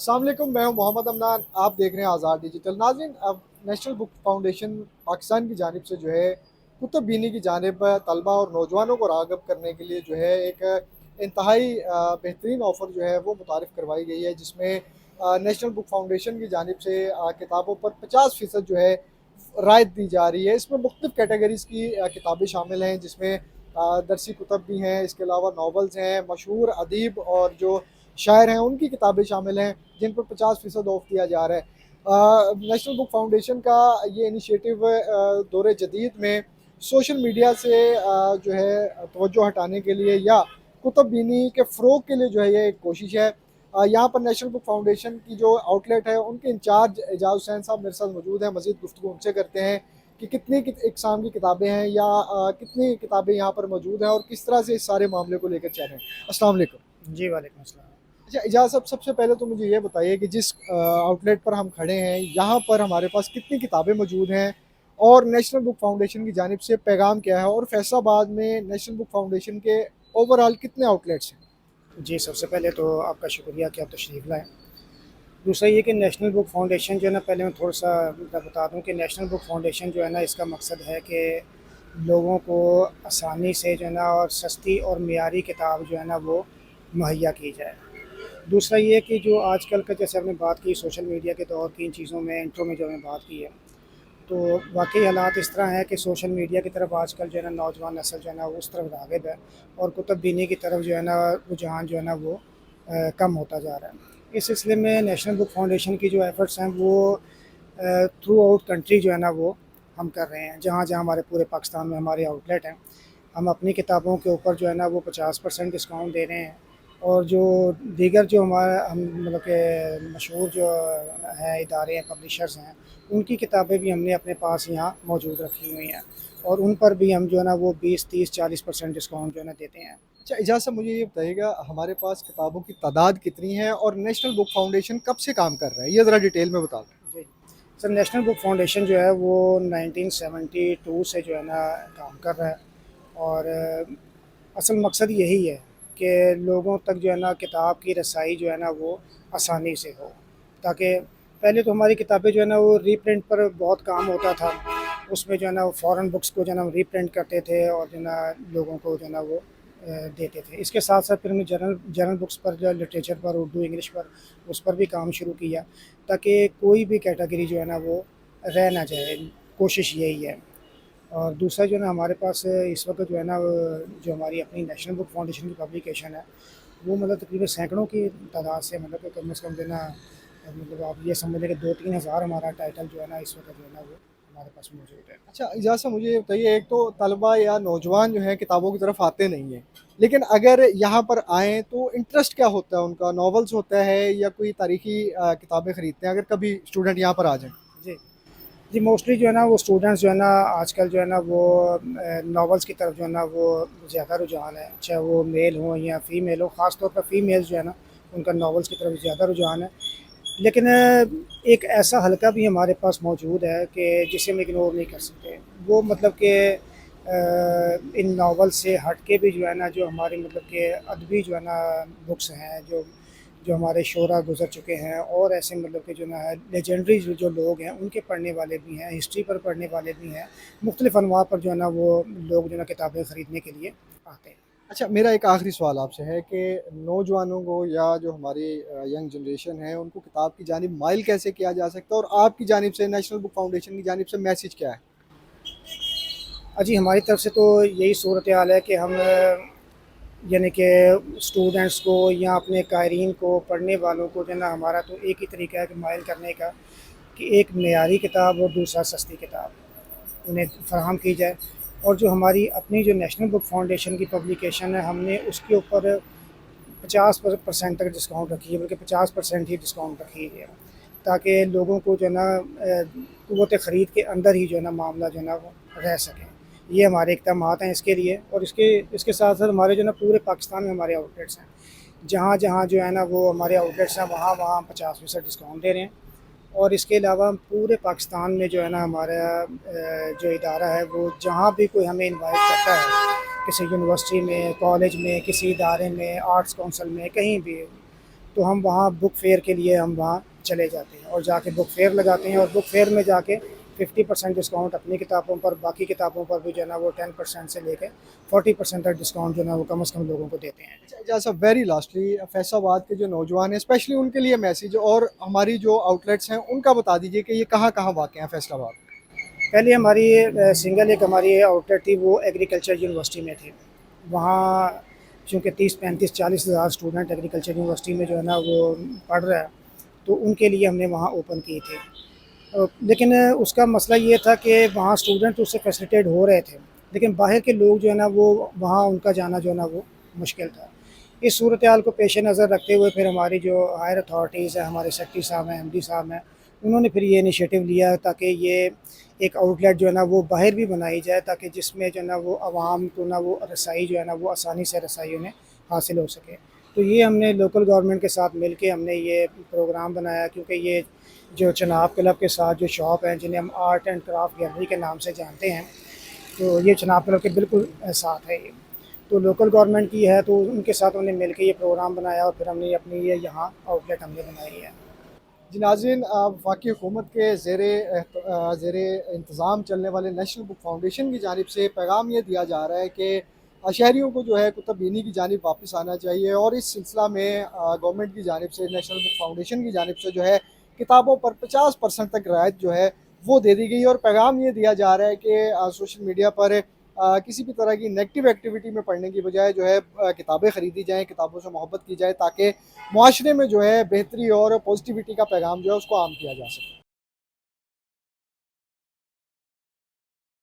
अस्सलाम वालेकुम, मैं हूं मोहम्मद अमनान। आप देख रहे हैं आज़ाद डिजिटल। नाज़रीन, अब नेशनल बुक फाउंडेशन पाकिस्तान की जानिब से जो है कुतुब बीनी की जानिब तलबा और नौजवानों को राग़िब करने के लिए जो है एक इंतहाई बेहतरीन ऑफ़र जो है वो मुतारिफ़ करवाई गई है, जिसमें नेशनल बुक फाउंडेशन की जानिब से किताबों पर 50% जो है रायत दी जा रही है। इसमें मुख्तलिफ़ कैटेगरीज़ की किताबें शामिल हैं, जिसमें दरसी कुतब भी हैं, इसके अलावा नावल्स हैं, मशहूर अदीब और जो शायर हैं उनकी किताबें शामिल हैं, जिन पर 50% ऑफ दिया जा रहा है। नेशनल बुक फाउंडेशन का ये इनिशिएटिव दौर जदीद में सोशल मीडिया से जो है तवज्जो हटाने के लिए या कुतुब बीनी के फ़रोग़ के लिए जो है ये एक कोशिश है। यहाँ पर नेशनल बुक फाउंडेशन की जो आउटलेट है उनके इंचार्ज एजाज हुसैन साहब मेरे साथ मौजूद हैं। मज़ीद गुफ्तगू उनसे करते हैं कि कितनी इकसाम की किताबें हैं या कितनी किताबें यहाँ पर मौजूद हैं और किस तरह से इस सारे मामले को लेकर चल रहे हैं। अस्सलाम वालेकुम। जी, वालेकुम अस्सलाम। अच्छा, एजाज साहब, सबसे पहले तो मुझे ये बताइए कि जिस आउटलेट पर हम खड़े हैं, यहाँ पर हमारे पास कितनी किताबें मौजूद हैं और नेशनल बुक फाउंडेशन की जानिब से पैगाम क्या है, और फैसलाबाद में नेशनल बुक फाउंडेशन के ओवरऑल कितने आउटलेट्स हैं? जी, सबसे पहले तो आपका शुक्रिया कि आप तशरीफ़ लाए। दूसरा ये कि नेशनल बुक फाउंडेशन जो है ना, पहले मैं थोड़ा-सा बता दूँ कि नेशनल बुक फाउंडेशन जो है ना, इसका मकसद है कि लोगों को आसानी से जो है ना और सस्ती और मियारी किताब जो है ना वो मुहैया की जाए। दूसरा ये कि जो आजकल का, जैसे आपने बात की सोशल मीडिया के दौर की, इन चीज़ों में इंट्रो में जो हमने बात की है, तो वाक़ई हालात इस तरह हैं कि सोशल मीडिया की तरफ आजकल जो है ना नौजवान नस्ल जो है ना वो उस तरफ राग़िब है, और कुतुब बीनी की तरफ जो है ना रुझान जो है ना वो कम होता जा रहा है। इस सिलसिले में नेशनल बुक फाउंडेशन की जो एफ़र्ट्स हैं वो थ्रू आउट कंट्री जो है ना वो हम कर रहे हैं। जहाँ-जहाँ हमारे पूरे पाकिस्तान में हमारे आउटलेट हैं, हम अपनी किताबों के ऊपर जो है ना वो 50% डिस्काउंट दे रहे हैं, और जो दीगर जो हमारा हम मतलब के मशहूर जो हैं इदारे हैं, पब्लिशर्स हैं, उनकी किताबें भी हमने अपने पास यहाँ मौजूद रखी हुई हैं, और उन पर भी हम जो है ना वो 20, 30, 40% डिस्काउंट जो है ना देते हैं। अच्छा, एजाज साहब, मुझे ये बताइएगा, हमारे पास किताबों की तादाद कितनी है और नेशनल बुक फाउंडेशन कब से काम कर रहा है? ये ज़रा डिटेल में बता दें। जी। सर, नेशनल बुक फाउंडेशन जो है वो 1972 से जो है ना काम कर रहा है, और असल मकसद यही है कि लोगों तक जो है ना किताब की रसाई जो है ना वो आसानी से हो, ताकि पहले तो हमारी किताबें जो है ना वो रीप्रिंट पर बहुत काम होता था। उसमें जो है ना वो फ़ॉरेन बुक्स को जो है ना रीप्रिंट करते थे और जो है ना लोगों को जो है ना वो देते थे। इसके साथ-साथ फिर हमने जनरल जनरल बुक्स पर, जो लिटरेचर पर, उर्दू, इंग्लिश पर, उस पर भी काम शुरू किया, ताकि कोई भी कैटेगरी जो है ना वो रह ना जाए। कोशिश यही है। और दूसरा जो है ना हमारे पास इस वक्त जो है ना जो हमारी अपनी नेशनल बुक फाउंडेशन की पब्लिकेशन है, वो मतलब तकरीबन सैकड़ों की तादाद से, मतलब कि कम से कम जो है ना, मतलब आप ये समझ लें कि 2-3 हज़ार हमारा टाइटल जो है ना इस वक्त जो है ना वो हमारे पास मौजूद है। अच्छा, एजाज साहब, मुझे ये बताइए, एक तो तलबा या नौजवान जो हैं किताबों की तरफ आते नहीं हैं, लेकिन अगर यहाँ पर आएँ तो इंटरेस्ट क्या होता है उनका? नॉवेल्स होता है या कोई तारीख़ी किताबें खरीदते हैं, अगर कभी स्टूडेंट यहाँ पर आ जाएँ? जी। जी, मोस्टली जो है ना वो स्टूडेंट्स जो है ना आजकल जो है ना वो नॉवेल्स की तरफ जो है ना वो ज़्यादा रुझान है, चाहे वो मेल हों या फ़ीमेल हो। ख़ास तौर पर फ़ीमेल्स जो है ना उनका नॉवेल्स की तरफ ज़्यादा रुझान है। लेकिन एक ऐसा हलका भी हमारे पास मौजूद है कि जिसे हम इग्नोर नहीं कर सकते। वो मतलब कि इन नॉवेल से हट के भी जो है ना, जो हमारी मतलब कि अदबी जो है ना बुक्स हैं, जो जो हमारे शोरा गुज़र चुके हैं, और ऐसे मतलब कि जो ना है लेजेंडरी जो लोग हैं उनके पढ़ने वाले भी हैं, हिस्ट्री पर पढ़ने वाले भी हैं, मुख्तलिफ़ अनवा पर जो है ना वो लोग जो है ना किताबें ख़रीदने के लिए आते हैं। अच्छा, मेरा एक आखिरी सवाल आपसे है कि नौजवानों को या जो हमारी यंग जनरेशन है उनको किताब की जानिब माइल कैसे किया जा सकता है, और आपकी जानिब से, नेशनल बुक फाउंडेशन की जानिब से मैसेज क्या है? जी, हमारी तरफ से तो यही सूरत हाल है कि हम यानी कि स्टूडेंट्स को या अपने क़ारीन को, पढ़ने वालों को जो है ना, हमारा तो एक ही तरीका है कि माइल करने का, कि एक मेयारी किताब और दूसरा सस्ती किताब उन्हें फ़राहम की जाए। और जो हमारी अपनी जो नेशनल बुक फाउंडेशन की पब्लिकेशन है, हमने उसके ऊपर 50% तक डिस्काउंट रखी है, बल्कि 50% ही डिस्काउंट रखी है, ताकि लोगों को जो है ना क़ुव्वत ख़रीद के अंदर ही जो है ना मामला जो है ना वो रह सके। ये हमारे इक़दामात हैं इसके लिए, और इसके इसके साथ-साथ हमारे जो है ना पूरे पाकिस्तान में हमारे आउटलेट्स हैं। जहाँ-जहाँ जो है ना वो हमारे आउटलेट्स हैं, वहाँ-वहाँ हम 50% डिस्काउंट दे रहे हैं। और इसके अलावा पूरे पाकिस्तान में जो है ना हमारा जो इदारा है, वो जहाँ भी कोई हमें इनवाइट करता है, किसी यूनिवर्सिटी में, कॉलेज में, किसी इदारे में, आर्ट्स काउंसिल में, कहीं भी, تو ہم وہاں بک فیئر کے لیے ہم وہاں چلے جاتے ہیں اور جا کے بک فیئر لگاتے ہیں، اور بک فیئر میں جا کے 50% ڈسکاؤنٹ اپنی کتابوں پر، باقی کتابوں پر بھی جو ہے نا وہ 10% سے لے کے 40% تک ڈسکاؤنٹ جو ہے نا وہ کم از کم لوگوں کو دیتے ہیں۔ جیسا ویری لاسٹلی فیصل آباد کے جو نوجوان ہیں اسپیشلی ان کے لیے میسیج، اور ہماری جو آؤٹ لیٹس ہیں ان کا بتا دیجیے کہ یہ کہاں کہاں واقع ہیں فیصل آباد؟ پہلے ہماری سنگل ایک ہماری آؤٹ لیٹ تھی، وہ ایگریکلچر یونیورسٹی میں تھی، وہاں چونکہ 30 35 40 ہزار اسٹوڈنٹ ایگریکلچر یونیورسٹی میں جو ہے نا وہ پڑھ رہا ہے، تو ان کے لیے ہم نے وہاں اوپن کی تھی۔ لیکن اس کا مسئلہ یہ تھا کہ وہاں اسٹوڈنٹ اس سے فیسلیٹیٹ ہو رہے تھے، لیکن باہر کے لوگ جو ہے نا وہ وہاں ان کا جانا جو ہے نا وہ مشکل تھا۔ اس صورتحال کو پیش نظر رکھتے ہوئے پھر ہماری جو ہائر اتھارٹیز ہیں، ہمارے سیکٹری صاحب ہیں، ایم ڈی صاحب ہیں، انہوں نے پھر یہ انیشیٹو لیا تاکہ یہ ایک آؤٹ لیٹ جو ہے نا وہ باہر بھی بنائی جائے، تاکہ جس میں جو ہے نا وہ عوام کو نا وہ رسائی جو ہے نا وہ آسانی سے رسائی انہیں حاصل ہو سکے۔ تو یہ ہم نے لوکل گورنمنٹ کے ساتھ مل کے ہم نے یہ پروگرام بنایا، کیونکہ یہ جو چناب کلب کے ساتھ جو شاپ ہیں جنہیں ہم آرٹ اینڈ کرافٹ گیلری کے نام سے جانتے ہیں، تو یہ چناب کلب کے بالکل ساتھ ہے، یہ تو لوکل گورنمنٹ کی ہے، تو ان کے ساتھ ہم نے مل کے یہ پروگرام بنایا اور پھر ہم نے اپنی یہ یہاں آؤٹ لیٹ ہم نے بنائی ہے۔ جی ناظرین، وفاقی حکومت کے زیر انتظام چلنے والے نیشنل بک فاؤنڈیشن کی جانب سے پیغام یہ دیا جا رہا ہے کہ شہریوں کو جو ہے کتب بینی کی جانب واپس آنا چاہیے، اور اس سلسلہ میں گورنمنٹ کی جانب سے، نیشنل بک فاؤنڈیشن کی جانب سے جو ہے کتابوں پر 50% تک رعایت جو ہے وہ دے دی گئی، اور پیغام یہ دیا جا رہا ہے کہ سوشل میڈیا پر کسی بھی طرح کی نیگیٹو ایکٹیویٹی میں پڑھنے کی بجائے جو ہے کتابیں خریدی جائیں، کتابوں سے محبت کی جائے، تاکہ معاشرے میں جو ہے بہتری اور پازیٹیوٹی کا پیغام جو ہے اس کو عام کیا جا سکے۔